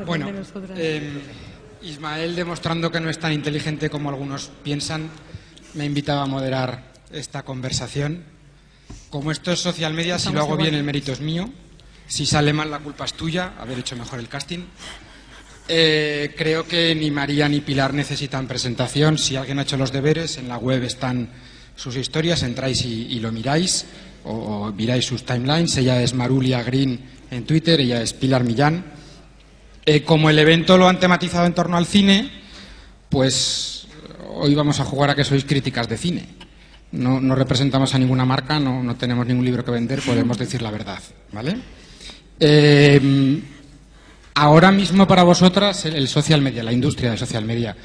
Bueno, Ismael, demostrando que no es tan inteligente como algunos piensan, me invitaba a moderar esta conversación. Como esto es social media, si lo hago bien el mérito es mío. Si sale mal la culpa es tuya, haber hecho mejor el casting. Creo que ni María ni Pilar necesitan presentación. Si alguien ha hecho los deberes, en la web están sus historias, entráis y lo miráis o miráis sus timelines. Ella es Marulia Green en Twitter, ella es Pilar Millán. Como el evento lo han tematizado en torno al cine, pues hoy vamos a jugar a que sois críticas de cine. No representamos a ninguna marca, no tenemos ningún libro que vender, podemos decir la verdad, ¿vale? Ahora mismo para vosotras el social media, la industria del social media,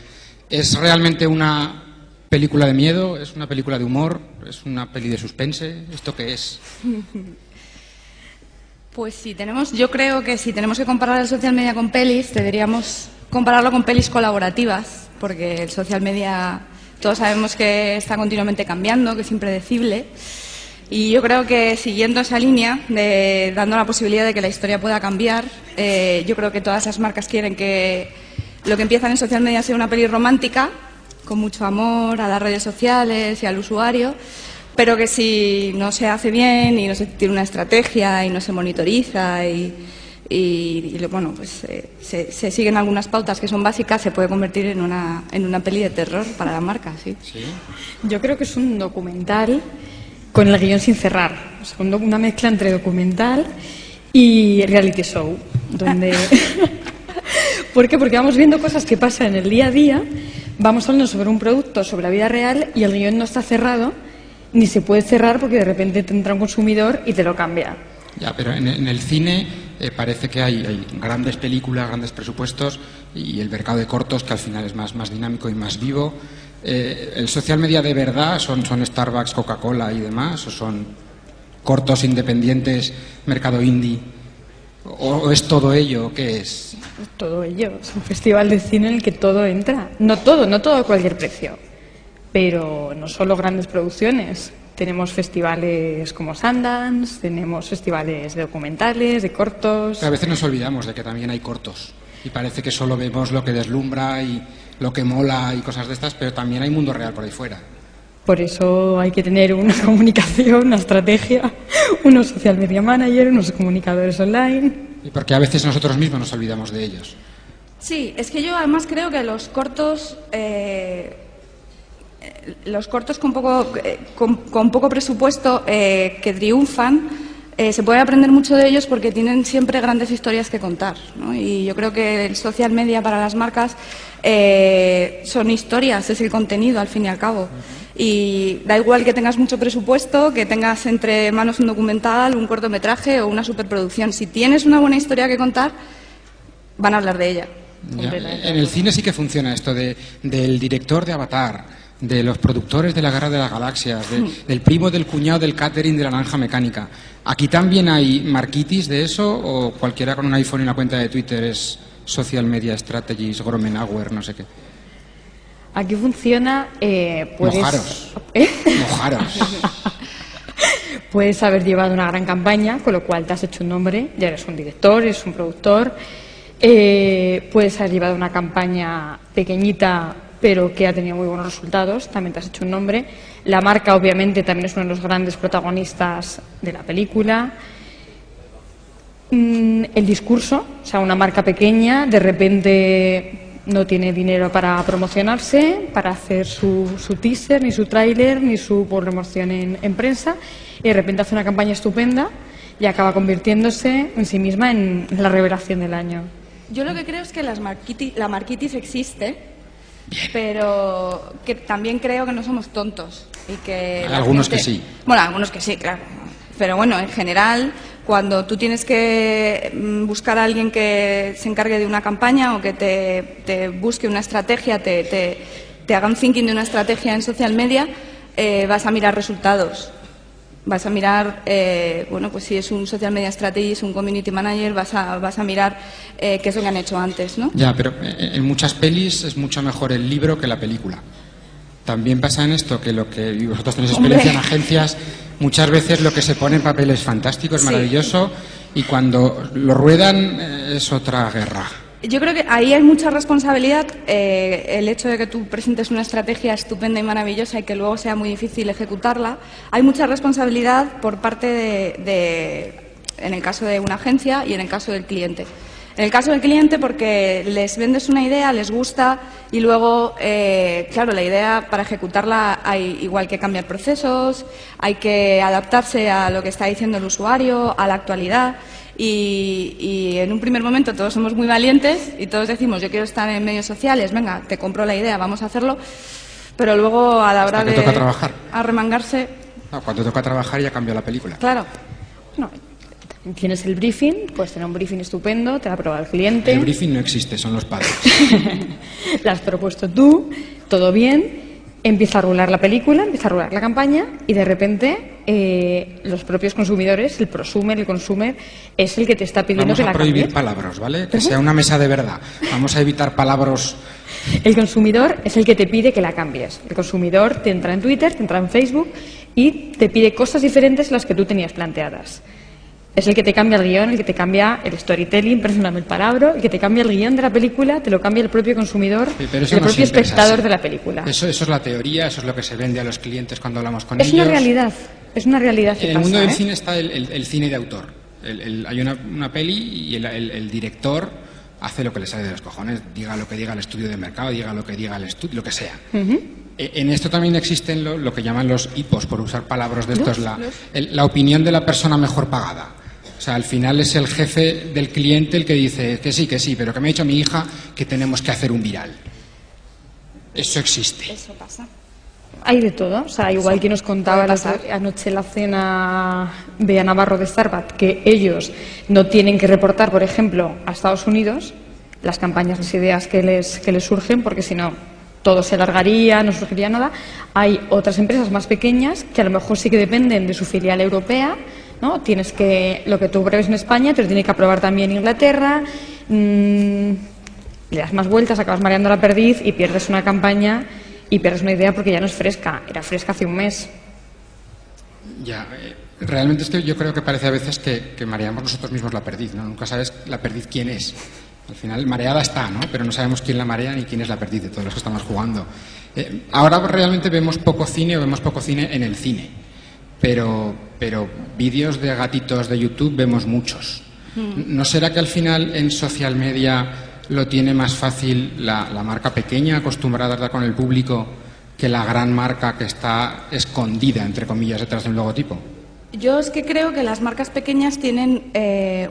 ¿es realmente una película de miedo? ¿Es una película de humor? ¿Es una peli de suspense? ¿Esto qué es? Pues yo creo que si tenemos que comparar el social media con pelis, deberíamos compararlo con pelis colaborativas, porque el social media todos sabemos que está continuamente cambiando, que es impredecible. Y yo creo que siguiendo esa línea, dando la posibilidad de que la historia pueda cambiar, yo creo que todas las marcas quieren que lo que empieza en social media sea una peli romántica, con mucho amor a las redes sociales y al usuario, pero que si no se hace bien y no se tiene una estrategia y no se monitoriza bueno, pues se siguen algunas pautas que son básicas, se puede convertir en una peli de terror para la marca, sí. ¿Sí? Yo creo que es un documental con el guión sin cerrar, o sea, una mezcla entre documental y reality show, donde ¿por qué? Porque vamos viendo cosas que pasan en el día a día, vamos hablando sobre un producto, sobre la vida real, y el guión no está cerrado, ni se puede cerrar porque de repente te entra un consumidor y te lo cambia. Ya, pero en el cine parece que hay grandes películas, grandes presupuestos y el mercado de cortos que al final es más dinámico y más vivo. ¿El social media de verdad son Starbucks, Coca-Cola y demás? ¿O son cortos independientes, mercado indie? ¿O es todo ello? ¿Qué es? Todo ello. Es un festival de cine en el que todo entra. No todo a cualquier precio. Pero no solo grandes producciones. Tenemos festivales como Sundance, tenemos festivales de documentales, de cortos. Pero a veces nos olvidamos de que también hay cortos. Y parece que solo vemos lo que deslumbra y lo que mola y cosas de estas, pero también hay mundo real por ahí fuera. Por eso hay que tener una comunicación, una estrategia, unos social media manager, unos comunicadores online. Y porque a veces nosotros mismos nos olvidamos de ellos. Sí, es que yo además creo que los cortos con poco presupuesto que triunfan, se puede aprender mucho de ellos porque tienen siempre grandes historias que contar, ¿no? Y yo creo que el social media para las marcas son historias, es el contenido al fin y al cabo. Y da igual que tengas mucho presupuesto, que tengas entre manos un documental, un cortometraje o una superproducción. Si tienes una buena historia que contar, van a hablar de ella. Ya, en el cine sí que funciona esto del director de Avatar, de los productores de La Guerra de las Galaxias, del primo, del cuñado, del catering de La Naranja Mecánica. ¿Aquí también hay marquitis de eso o cualquiera con un iPhone y una cuenta de Twitter es social media strategies, Gromenauer, no sé qué? Aquí funciona... Mojaros. Mojaros. Puedes haber llevado una gran campaña, con lo cual te has hecho un nombre, ya eres un director, eres un productor. Puedes haber llevado una campaña pequeñita pero que ha tenido muy buenos resultados, también te has hecho un nombre. La marca, obviamente, también es uno de los grandes protagonistas de la película. El discurso, o sea, una marca pequeña, de repente no tiene dinero para promocionarse, para hacer su teaser, ni su tráiler, ni su promoción en prensa, y de repente hace una campaña estupenda y acaba convirtiéndose en sí misma en la revelación del año. Yo lo que creo es que la marquitis existe, pero que también creo que no somos tontos y que hay algunos que sí. Bueno, algunos que sí, claro. Pero bueno, en general, cuando tú tienes que buscar a alguien que se encargue de una campaña o que te busque una estrategia, te haga un thinking de una estrategia en social media, vas a mirar resultados. Vas a mirar, bueno, pues si es un social media strategist, un community manager, vas a mirar qué es lo que han hecho antes, ¿no? Ya, pero en muchas pelis es mucho mejor el libro que la película. También pasa en esto que y vosotros tenéis experiencia en agencias, muchas veces lo que se pone en papel es fantástico, es maravilloso, y cuando lo ruedan es otra guerra. Yo creo que ahí hay mucha responsabilidad, el hecho de que tú presentes una estrategia estupenda y maravillosa y que luego sea muy difícil ejecutarla. Hay mucha responsabilidad por parte en el caso de una agencia y en el caso del cliente. En el caso del cliente, porque les vendes una idea, les gusta y luego, claro, la idea para ejecutarla hay igual que cambiar procesos, hay que adaptarse a lo que está diciendo el usuario, a la actualidad. Y en un primer momento todos somos muy valientes y todos decimos yo quiero estar en medios sociales, venga, te compro la idea, vamos a hacerlo, pero luego a la hora de toca trabajar. Arremangarse... Cuando toca trabajar ya cambió la película. Claro. No, tienes el briefing, puedes tener un briefing estupendo, te va a aprobar el cliente. El briefing no existe, son los padres. La has propuesto tú, todo bien, empieza a rular la película, empieza a rular la campaña y de repente los propios consumidores, el prosumer, el consumer, es el que te está pidiendo que la cambies. Vamos a prohibir palabras, ¿vale? Que sea una mesa de verdad. Vamos a evitar palabras. El consumidor es el que te pide que la cambies. El consumidor te entra en Twitter, te entra en Facebook y te pide cosas diferentes a las que tú tenías planteadas. Es el que te cambia el guión, el que te cambia el storytelling, perdóname el palabra, el que te cambia el guión de la película, te lo cambia el propio consumidor, el propio espectador de la película. Eso es la teoría, eso es lo que se vende a los clientes cuando hablamos con ellos. Es una realidad que En pasa, el mundo del cine está el cine de autor. Hay una peli y el director hace lo que le sale de los cojones, diga lo que diga el estudio de mercado, diga lo que diga el estudio, lo que sea. En esto también existen lo que llaman los hipos, por usar palabras de estos, la opinión de la persona mejor pagada. O sea, al final es el jefe del cliente el que dice que sí, pero que me ha dicho mi hija que tenemos que hacer un viral. Eso existe. Eso pasa. Hay de todo, o sea, igual que nos contaba anoche la cena Bea Navarro de Starbucks, que ellos no tienen que reportar, por ejemplo, a Estados Unidos las campañas, las ideas que les surgen, porque si no, todo se alargaría, no surgiría nada. Hay otras empresas más pequeñas que a lo mejor sí que dependen de su filial europea, ¿no? Tienes que, lo que tú pruebes en España, te lo tiene que aprobar también Inglaterra, le das más vueltas, acabas mareando la perdiz y pierdes una campaña y pierdes una idea porque ya no es fresca, era fresca hace un mes. Ya, realmente es que yo creo que parece a veces que mareamos nosotros mismos la perdiz, ¿no? Nunca sabes la perdiz quién es. Al final mareada está, ¿no? Pero no sabemos quién la marea ni quién es la perdiz de todos los que estamos jugando. Ahora realmente vemos poco cine en el cine. Pero vídeos de gatitos de YouTube vemos muchos. ¿No será que al final en social media lo tiene más fácil la marca pequeña, acostumbrada a hablar con el público, que la gran marca que está escondida, entre comillas, detrás de un logotipo? Yo es que creo que las marcas pequeñas tienen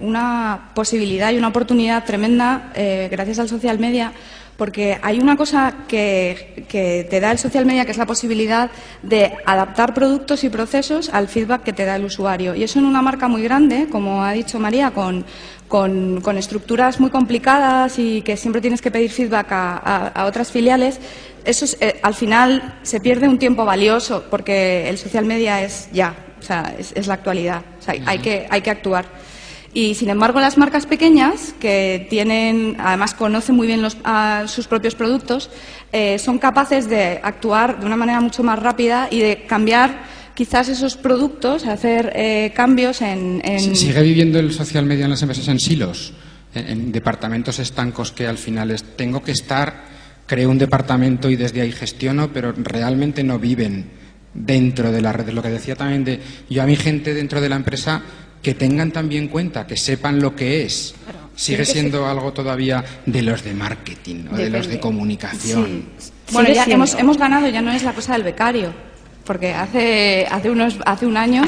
una posibilidad y una oportunidad tremenda gracias al social media, porque hay una cosa que te da el social media, que es la posibilidad de adaptar productos y procesos al feedback que te da el usuario. Y eso en una marca muy grande, como ha dicho María, con estructuras muy complicadas y que siempre tienes que pedir feedback a otras filiales, eso al final se pierde un tiempo valioso, porque el social media es ya, o sea, es la actualidad, o sea, hay que actuar. Y, sin embargo, las marcas pequeñas, que además conocen muy bien sus propios productos, son capaces de actuar de una manera mucho más rápida y de cambiar quizás esos productos, hacer cambios en... ¿Sigue viviendo el social media en las empresas en silos? En departamentos estancos que al final tengo que creo un departamento y desde ahí gestiono, pero realmente no viven dentro de las redes. Lo que decía también yo a mi gente dentro de la empresa, que tengan también cuenta, que sepan lo que es. Claro, sigue siendo algo todavía de los de marketing o de los de comunicación. Sí. Bueno, ya hemos ganado, ya no es la cosa del becario, porque hace un año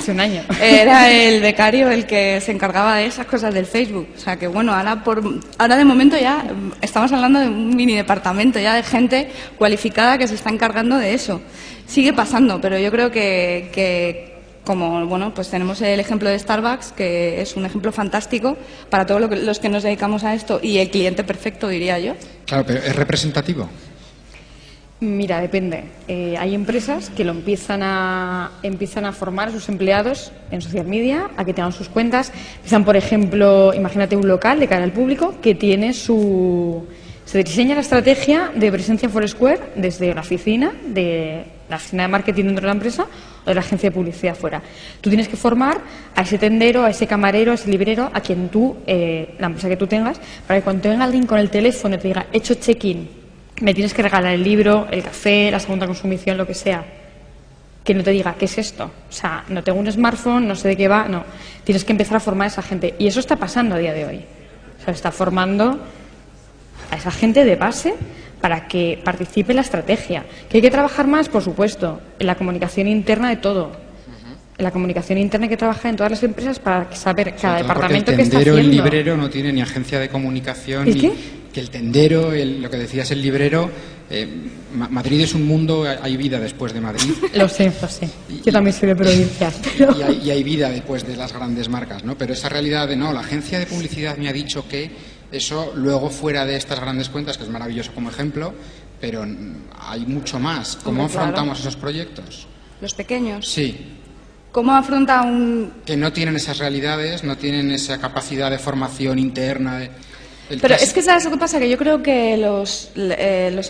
era el becario el que se encargaba de esas cosas del Facebook. O sea que bueno, ahora de momento ya estamos hablando de un mini departamento ya de gente cualificada que se está encargando de eso. Sigue pasando, pero yo creo que como bueno, pues tenemos el ejemplo de Starbucks, que es un ejemplo fantástico para todos los que nos dedicamos a esto, y el cliente perfecto, diría yo. Claro, pero ¿es representativo? Mira, depende. Hay empresas que lo empiezan a formar a sus empleados en social media, a que tengan sus cuentas. Empiezan, por ejemplo, imagínate un local de cara al público que tiene se diseña la estrategia de presencia en Foursquare desde la oficina la oficina de marketing dentro de la empresa o de la agencia de publicidad fuera. Tú tienes que formar a ese tendero, a ese camarero, a ese librero, a quien tú, la empresa que tú tengas, para que cuando venga alguien con el teléfono y te diga, hecho check-in, me tienes que regalar el libro, el café, la segunda consumición, lo que sea, que no te diga, ¿qué es esto? O sea, no tengo un smartphone, no sé de qué va, no. Tienes que empezar a formar a esa gente. Y eso está pasando a día de hoy. O sea, está formando a esa gente de base para que participe en la estrategia. ¿Que hay que trabajar más? Por supuesto. En la comunicación interna de todo. En la comunicación interna hay que trabajar en todas las empresas para saber cada departamento qué está haciendo. El librero no tiene ni agencia de comunicación, ¿El ni qué? Que el tendero, lo que decías, el librero. Madrid es un mundo, hay vida después de Madrid. Lo sé. Yo también soy de provincias. Pero... Y hay vida después de las grandes marcas, ¿no? Pero esa realidad de no, la agencia de publicidad me ha dicho que eso luego fuera de estas grandes cuentas, que es maravilloso como ejemplo, pero hay mucho más. ¿Cómo afrontamos esos proyectos? Los pequeños. Sí. ¿Cómo afronta un...? Que no tienen esas realidades, no tienen esa capacidad de formación interna. Pero es que ¿sabes lo que pasa? Que yo creo que los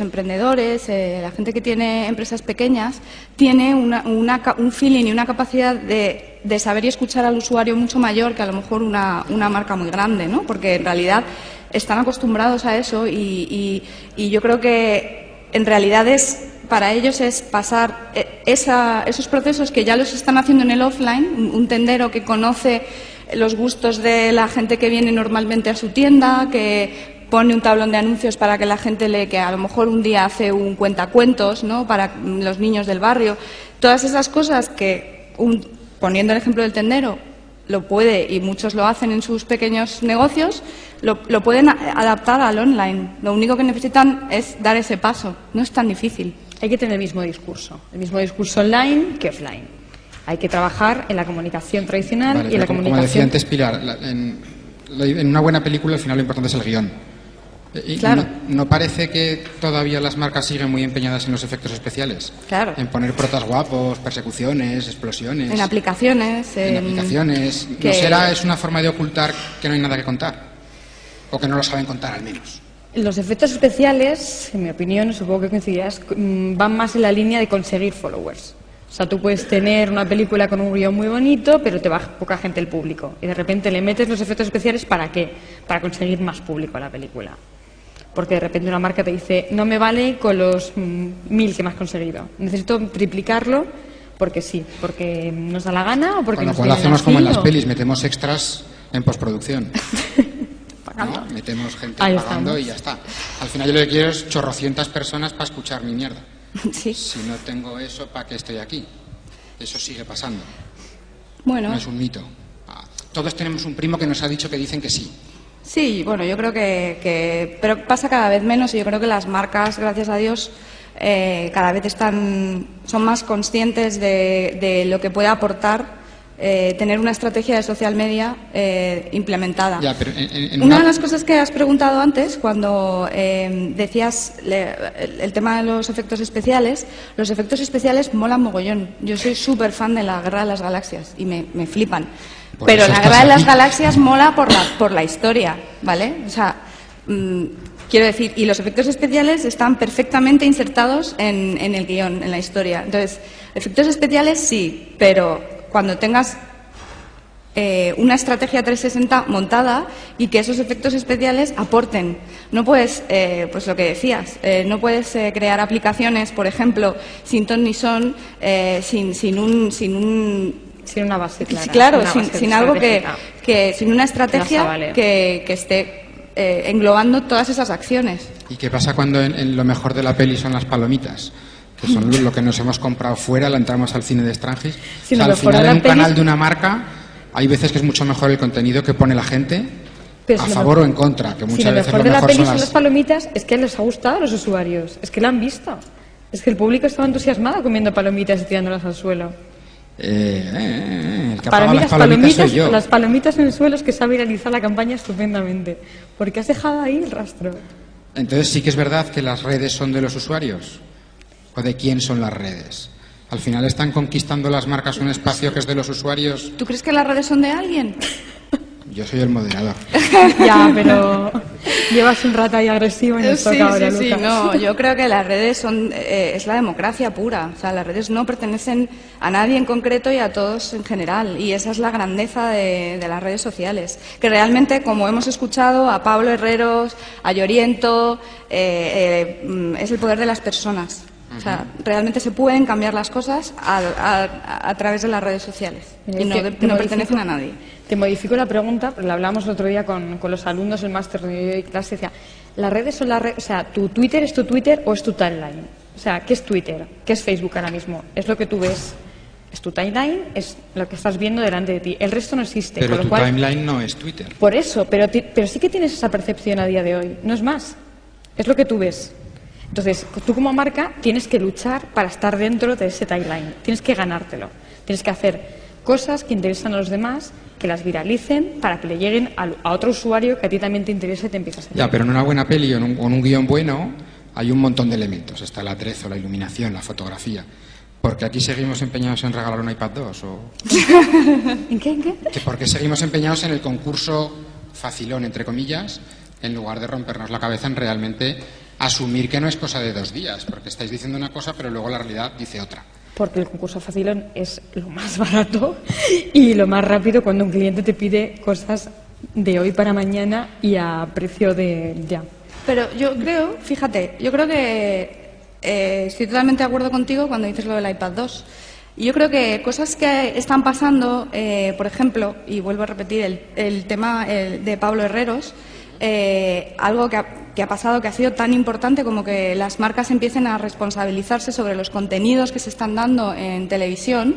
emprendedores, la gente que tiene empresas pequeñas, tiene un feeling y una capacidad de saber y escuchar al usuario mucho mayor que a lo mejor una marca muy grande, ¿no? Porque en realidad están acostumbrados a eso y yo creo que en realidad para ellos es pasar esos procesos que ya los están haciendo en el offline, un tendero que conoce los gustos de la gente que viene normalmente a su tienda, que pone un tablón de anuncios para que la gente que a lo mejor un día hace un cuentacuentos, ¿no? Para los niños del barrio. Todas esas cosas que, poniendo el ejemplo del tendero, lo puede, y muchos lo hacen en sus pequeños negocios, lo pueden adaptar al online. Lo único que necesitan es dar ese paso. No es tan difícil. Hay que tener el mismo discurso online que offline. Hay que trabajar en la comunicación tradicional y en la comunicación... Como decía antes Pilar, en una buena película al final lo importante es el guión. Claro. ¿No parece que todavía las marcas siguen muy empeñadas en los efectos especiales? Claro. En poner protas guapos, persecuciones, explosiones... En aplicaciones. ¿No será es una forma de ocultar que no hay nada que contar? O que no lo saben contar al menos. Los efectos especiales, en mi opinión, supongo que coincidirás, van más en la línea de conseguir followers. O sea, tú puedes tener una película con un guión muy bonito, pero te va poca gente al público. Y de repente le metes los efectos especiales, ¿para qué? Para conseguir más público a la película. Porque de repente una marca te dice, no me vale con los 1000 que me has conseguido. Necesito triplicarlo porque sí, porque nos da la gana o porque con lo nos cual viene hacemos así, como en las pelis, metemos extras en postproducción. Pagando. ¿No? Metemos gente Ahí pagando estamos. y ya está. Al final yo lo que quiero es chorrocientas personas para escuchar mi mierda. Sí. Si no tengo eso, ¿para qué estoy aquí? Eso sigue pasando. Bueno. No es un mito. Todos tenemos un primo que nos ha dicho que dicen que sí. Sí, bueno, yo creo que pero pasa cada vez menos y yo creo que las marcas, gracias a Dios, cada vez son más conscientes de lo que puede aportar tener una estrategia de social media implementada. Ya, pero Una de las cosas que has preguntado antes, cuando decías el tema de los efectos especiales molan mogollón. Yo soy súper fan de la Guerra de las Galaxias y me flipan. Por Pero eso la estás Guerra de las aquí. Galaxias mola por la historia, ¿vale? O sea, quiero decir, y los efectos especiales están perfectamente insertados en el guión, en la historia. Entonces, efectos especiales sí, pero cuando tengas una estrategia 360 montada y que esos efectos especiales aporten. No puedes, pues lo que decías, no puedes crear aplicaciones, por ejemplo, sin ton ni son, sin una base clara. Claro, una base sin algo estratégica. sin una estrategia vale. que esté englobando todas esas acciones. ¿Y qué pasa cuando en lo mejor de la peli son las palomitas? Que son lo que nos hemos comprado fuera, la entramos al cine de Strangis. Sí, O sea, lo al mejor final de la en un peli canal es- de una marca hay veces que es mucho mejor el contenido que pone la gente, Pero a si lo favor mejor- o en contra, que Si muchas lo veces mejor lo de la mejor peli son son las... las palomitas, es que les ha gustado a los usuarios, es que la han visto. Es que el público estaba entusiasmado comiendo palomitas y tirándolas al suelo. el que Para apaga mí las palomitas soy yo. las palomitas en el suelo es que sabe realizar la campaña estupendamente, porque has dejado ahí el rastro. Entonces sí que es verdad que las redes son de los usuarios. ¿O de quién son las redes? Al final están conquistando las marcas un espacio que es de los usuarios. ¿Tú crees que las redes son de alguien? Yo soy el moderador. Ya, pero llevas un rato ahí agresivo y nos toca ahora, sí, Lucas. no, yo creo que las redes es la democracia pura. O sea, las redes no pertenecen a nadie en concreto y a todos en general. Y esa es la grandeza de las redes sociales. Que realmente, como hemos escuchado a Pablo Herreros, a Lloriento, es el poder de las personas. O sea, realmente se pueden cambiar las cosas a través de las redes sociales. Y no pertenecen a nadie. Te modifico la pregunta, porque la hablamos el otro día con los alumnos del máster de clase. Decía, ¿las redes son las redes? O sea, ¿tu Twitter es tu Twitter o es tu timeline? O sea, ¿qué es Twitter? ¿Qué es Facebook ahora mismo? Es lo que tú ves. Es tu timeline, es lo que estás viendo delante de ti. El resto no existe. Pero con lo tu cual, timeline no es Twitter. Por eso, pero sí que tienes esa percepción a día de hoy. No es más. Es lo que tú ves. Entonces, tú como marca tienes que luchar para estar dentro de ese timeline. Tienes que ganártelo. Tienes que hacer cosas que interesan a los demás, que las viralicen para que le lleguen a otro usuario que a ti también te interese y te empiezas a seguir. Ya, pero en una buena peli o en un guión bueno hay un montón de elementos. Está el atrezo, la iluminación, la fotografía. ¿Porque aquí seguimos empeñados en regalar un iPad 2? ¿En qué? ¿Que por qué seguimos empeñados en el concurso facilón, entre comillas, en lugar de rompernos la cabeza en realmente asumir que no es cosa de 2 días? Porque estáis diciendo una cosa, pero luego la realidad dice otra. Porque el concurso facilón es lo más barato y lo más rápido cuando un cliente te pide cosas de hoy para mañana y a precio de ya. Pero yo creo, fíjate, que estoy totalmente de acuerdo contigo cuando dices lo del iPad 2. Y yo creo que cosas que están pasando, por ejemplo, y vuelvo a repetir el tema de Pablo Herreros, algo que ha pasado, que ha sido tan importante como que las marcas empiecen a responsabilizarse sobre los contenidos que se están dando en televisión.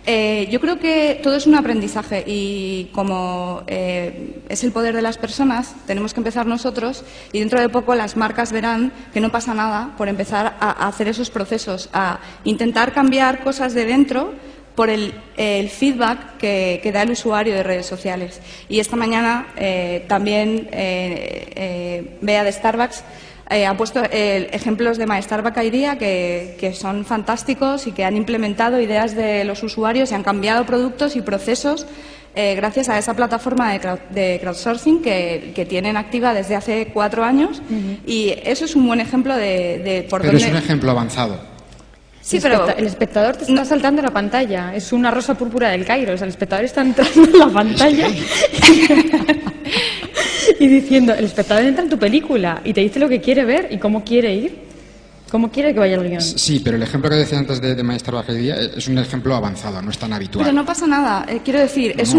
Yo creo que todo es un aprendizaje y como es el poder de las personas, tenemos que empezar nosotros y dentro de poco las marcas verán que no pasa nada por empezar a hacer esos procesos, a intentar cambiar cosas de dentro por el feedback que da el usuario de redes sociales. Y esta mañana también Bea de Starbucks ha puesto ejemplos de My Starbucks Idea que son fantásticos y que han implementado ideas de los usuarios y han cambiado productos y procesos gracias a esa plataforma de crowdsourcing que tienen activa desde hace 4 años. Y eso es un buen ejemplo de por Pero dónde... es un ejemplo avanzado. Sí, pero el espectador te está saltando la pantalla. Es una rosa púrpura del Cairo. O sea, el espectador está entrando en la pantalla y diciendo, el espectador entra en tu película y te dice lo que quiere ver y cómo quiere ir. ¿Cómo quiere que vaya el guión? Sí, pero el ejemplo que decía antes de My Starbucks Idea es un ejemplo avanzado, no es tan habitual. Pero no pasa nada, quiero decir, es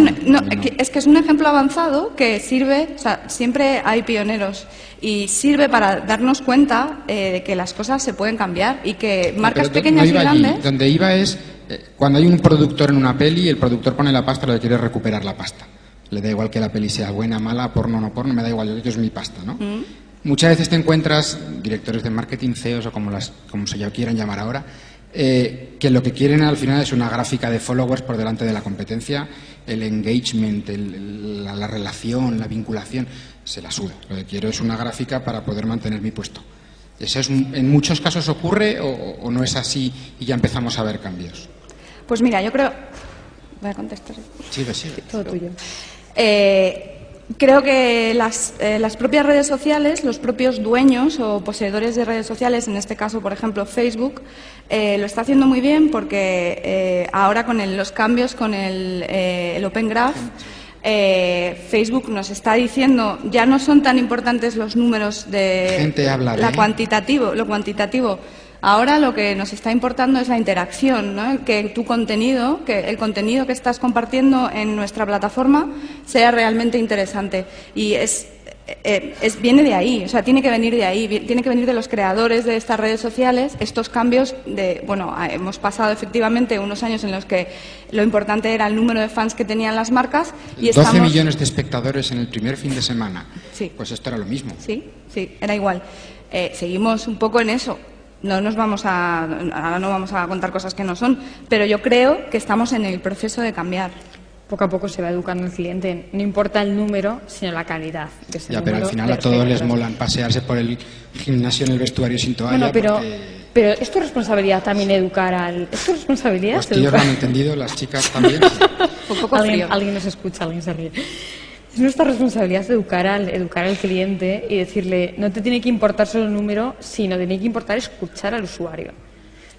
que es un ejemplo avanzado que sirve, o sea, siempre hay pioneros y sirve para darnos cuenta de que las cosas se pueden cambiar y que marcas pequeñas y grandes... Donde iba es, cuando hay un productor en una peli, el productor pone la pasta, lo que quiere es recuperar la pasta. Le da igual que la peli sea buena, mala, porno o no porno, me da igual, yo es mi pasta, ¿no? Muchas veces te encuentras directores de marketing, CEOs o como se quieran llamar ahora, que lo que quieren al final es una gráfica de followers por delante de la competencia, el engagement, la relación, la vinculación, se la suda. Lo que quiero es una gráfica para poder mantener mi puesto. ¿Eso en muchos casos ocurre o no es así y ya empezamos a ver cambios? Pues mira, yo creo... Voy a contestar. Sí. Todo tuyo. Creo que las propias redes sociales, los propios dueños o poseedores de redes sociales, en este caso, por ejemplo, Facebook, lo está haciendo muy bien porque ahora con los cambios con el Open Graph, Facebook nos está diciendo, ya no son tan importantes los números de Gente habla lo cuantitativo. Ahora lo que nos está importando es la interacción, ¿no? Que el contenido que estás compartiendo en nuestra plataforma sea realmente interesante. Y viene de ahí, o sea, tiene que venir de ahí, tiene que venir de los creadores de estas redes sociales. Estos cambios hemos pasado efectivamente unos años en los que lo importante era el número de fans que tenían las marcas y 12 millones de espectadores en el primer fin de semana. Sí. Pues esto era lo mismo. Sí, era igual. Seguimos un poco en eso. Ahora no vamos a contar cosas que no son, pero yo creo que estamos en el proceso de cambiar. Poco a poco se va educando el cliente. No importa el número, sino la calidad. Pero al final a todos les molan pasearse por el gimnasio en el vestuario sin toalla. Bueno, pero es tu responsabilidad también educar al... ¿Es tu responsabilidad? Los tíos lo han entendido, las chicas también. Un poco frío. Alguien nos escucha, alguien se ríe. Es nuestra responsabilidad educar al cliente y decirle, no te tiene que importar solo el número, sino tiene que importar escuchar al usuario.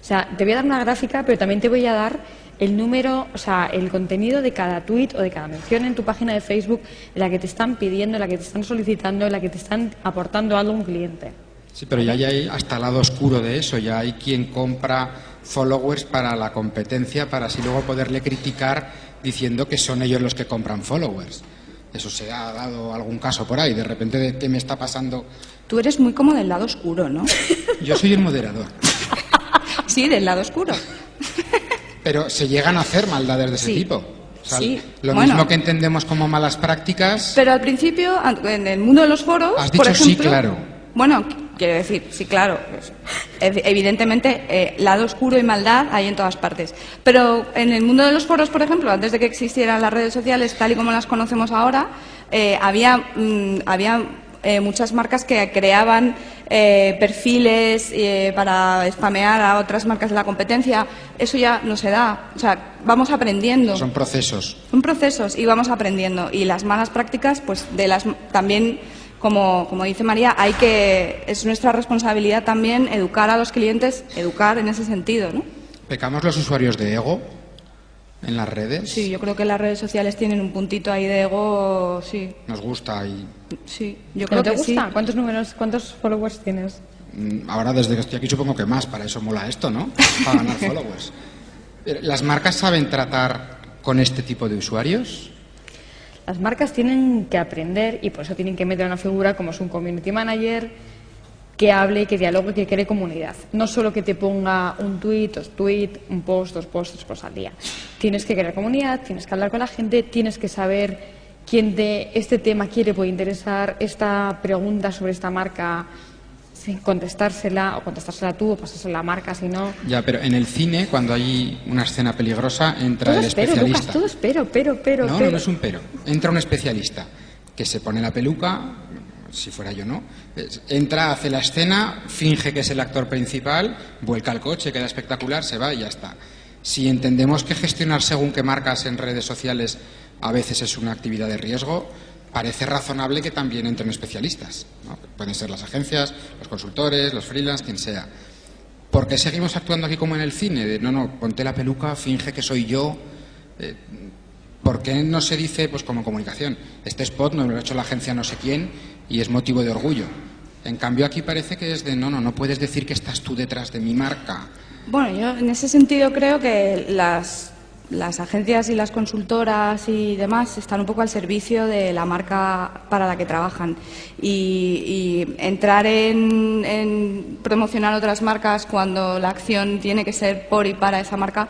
O sea, te voy a dar una gráfica, pero también te voy a dar el número, o sea, el contenido de cada tweet o de cada mención en tu página de Facebook, en la que te están pidiendo, en la que te están solicitando, en la que te están aportando algo a un cliente. Sí, pero ya hay hasta el lado oscuro de eso. Ya hay quien compra followers para la competencia para así luego poderle criticar diciendo que son ellos los que compran followers. Eso se ha dado algún caso por ahí. De repente, ¿qué me está pasando? Tú eres muy como del lado oscuro, ¿no? Yo soy el moderador. Sí, del lado oscuro. Pero se llegan a hacer maldades de ese tipo. O sea, sí. Lo mismo que entendemos como malas prácticas. Pero al principio, en el mundo de los foros, has dicho por ejemplo, sí, claro. Bueno, quiero decir, sí, claro. Evidentemente, lado oscuro y maldad hay en todas partes. Pero en el mundo de los foros, por ejemplo, antes de que existieran las redes sociales tal y como las conocemos ahora, había muchas marcas que creaban perfiles para spamear a otras marcas de la competencia. Eso ya no se da. O sea, vamos aprendiendo. Son procesos. Son procesos y vamos aprendiendo. Y las malas prácticas, pues también, como dice María, es nuestra responsabilidad también educar a los clientes, educar en ese sentido, ¿no? ¿Pecamos los usuarios de ego en las redes? Sí, yo creo que las redes sociales tienen un puntito ahí de ego, sí. Nos gusta y... Sí, yo creo ¿No te que gusta? sí. ¿Cuántos followers tienes? Ahora, desde que estoy aquí, supongo que más. Para eso mola esto, ¿no? Para ganar followers. ¿Las marcas saben tratar con este tipo de usuarios? Las marcas tienen que aprender y por eso tienen que meter una figura como es un community manager que hable, que dialogue, que cree comunidad. No solo que te ponga un tweet, un post, dos posts al día. Tienes que crear comunidad, tienes que hablar con la gente, tienes que saber quién de este tema puede interesar, esta pregunta sobre esta marca, contestársela tú o pasársela a la marca, si no... Ya, pero en el cine, cuando hay una escena peligrosa, entra el especialista. Lucas, todo pero. No es un pero. Entra un especialista que se pone la peluca, si fuera yo no, entra, hace la escena, finge que es el actor principal, vuelca al coche, queda espectacular, se va y ya está. Si entendemos que gestionar según qué marcas en redes sociales a veces es una actividad de riesgo, parece razonable que también entren especialistas, ¿no? Pueden ser las agencias, los consultores, los freelance, quien sea. ¿Por qué seguimos actuando aquí como en el cine? De no, ponte la peluca, finge que soy yo. ¿Por qué no se dice, pues como comunicación, este spot no lo ha hecho la agencia no sé quién y es motivo de orgullo? En cambio aquí parece que es de no puedes decir que estás tú detrás de mi marca. Bueno, yo en ese sentido creo que las agencias y las consultoras y demás están un poco al servicio de la marca para la que trabajan y entrar en promocionar otras marcas cuando la acción tiene que ser por y para esa marca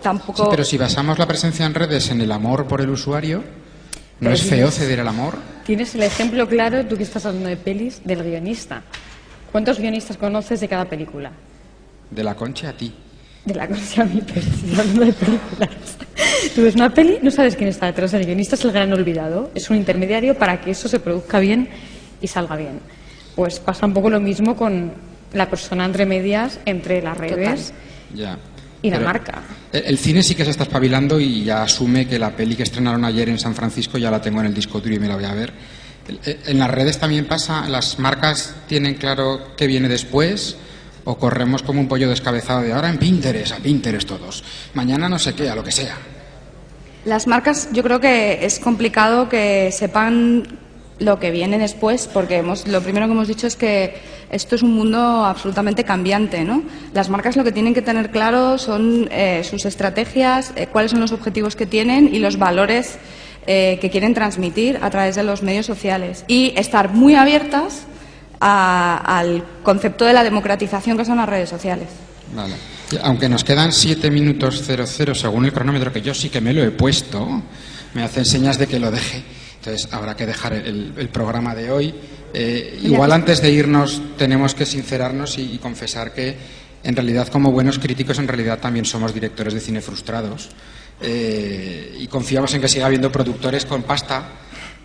tampoco... Sí, pero si basamos la presencia en redes en el amor por el usuario, ¿no es feo ceder el amor? Tienes el ejemplo claro, tú que estás hablando de pelis, del guionista. ¿Cuántos guionistas conoces de cada película? De la Concha a ti. De la Concha a mí, pero estoy hablando de películas. Tú ves una peli, no sabes quién está detrás. El guionista es el gran olvidado. Es un intermediario para que eso se produzca bien y salga bien. Pues pasa un poco lo mismo con la persona entre medias, entre las redes y la marca. El cine sí que se está espabilando y ya asume que la peli que estrenaron ayer en San Francisco ya la tengo en el disco duro y me la voy a ver. En las redes también pasa, las marcas tienen claro qué viene después. O corremos como un pollo descabezado de ahora a Pinterest todos. Mañana no sé qué, a lo que sea. Las marcas, yo creo que es complicado que sepan lo que viene después, porque lo primero que hemos dicho es que esto es un mundo absolutamente cambiante, ¿no? Las marcas lo que tienen que tener claro son sus estrategias, cuáles son los objetivos que tienen y los valores que quieren transmitir a través de los medios sociales. Y estar muy abiertas al concepto de la democratización que son las redes sociales. Vale. Aunque nos quedan 7 minutos 00 según el cronómetro, que yo sí que me lo he puesto, me hacen señas de que lo deje. Entonces habrá que dejar el programa de hoy. Igual antes de irnos tenemos que sincerarnos y confesar que en realidad como buenos críticos en realidad también somos directores de cine frustrados y confiamos en que siga habiendo productores con pasta,